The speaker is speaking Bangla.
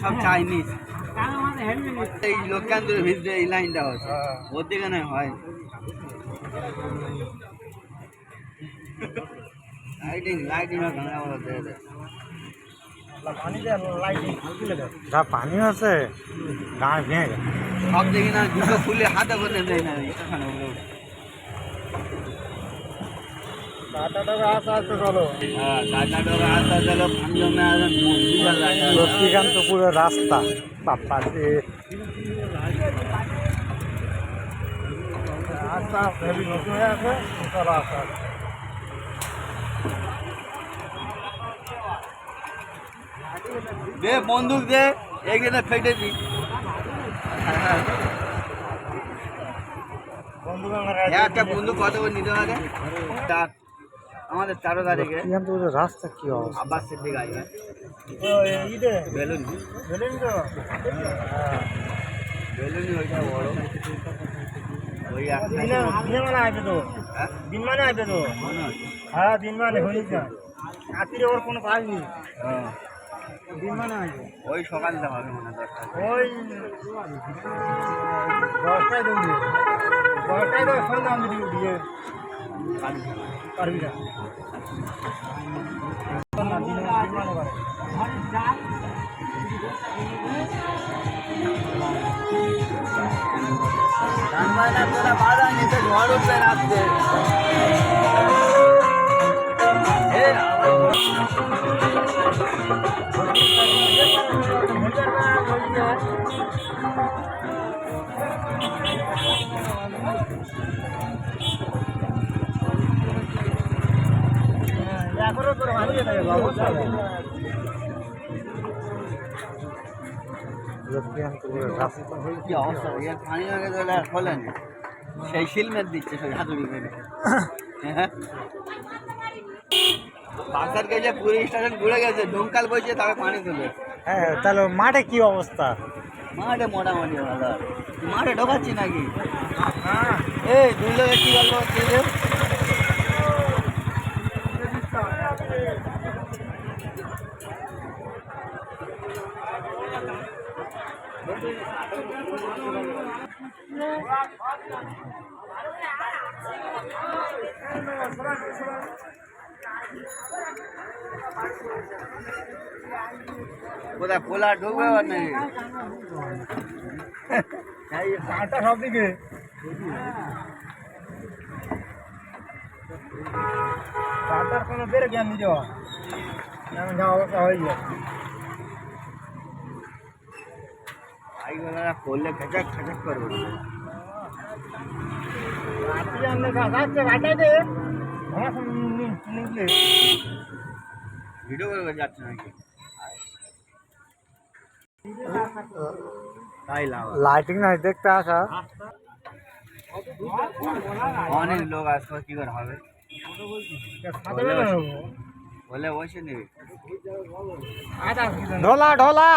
সব চাইনিজ এই লোকান্তরের ভিতরে এই লাইনটা হচ্ছে ওর দিকে নয় হয় লাইটিং লাইটিং যা পানি আছে গাঁ ভেঙে গেছে সব দেখি না দুটো ফুলে হাতে করে দেয় না লক্ষ্মীকান্তপুরের রাস্তা বাপ্পা রাস্তা হেভি নতুন হয়ে আছে রাস্তা দে বন্দুক দে এখানে ফেটে দি একটা বন্দুক কত করে নিতে পারে আমাদের 13 তারিখে রাস্তা কি অবস্থা আব্বাসের দিকে আসবে বেলুন বেলুন তো বেলুনই ওইটা বড় ওই দিন মানে আসবে তো দিন মানে আসবে তো হ্যাঁ দিন মানে হয়ে যায় রাত্রিরে ওর কোনো কাজ নেই দিন মানে আসবে ওই সকালটা হবে মনে হয় 10টা ওই 10টায় দেবো 10টায় তো সন্ধ্যা আমি দিয়ে পারবি না বাধা নিতে ঝড় উঠবে রাখতে কি অবস্থা পানি লাগে তো খোলেন সেই শিলমেট দিচ্ছে সেই হাতুড়ি মেরে বাজার গেছে পুরী স্টেশন ঘুরে গেছে ডোমকাল বইছে তবে পানি তুলে হ্যাঁ তাহলে মাঠে কি অবস্থা মাঠে মোটামুটি ভালো মাঠে ঢোকাচ্ছি নাকি এই দুই লোকের কি গল্প হচ্ছে যে কোথায় পোলা ঢুকবে আর নাকি কাঁটা সব দিকে কাঁটার কোনো বেড়ে জ্ঞান নিতে হয় এমন যা অবস্থা হয়ে যায় ভাইগুলো করলে খেচাক খেচাক করবে রাত্রি আমরা গাছটা কাটাইতে ভিডিও করে যাচ্ছে নাকি লাইটিং নাই দেখতে আসা অনেক লোক আসবে কি করে হবে বলে বসে নেবে ঢোলা ঢোলা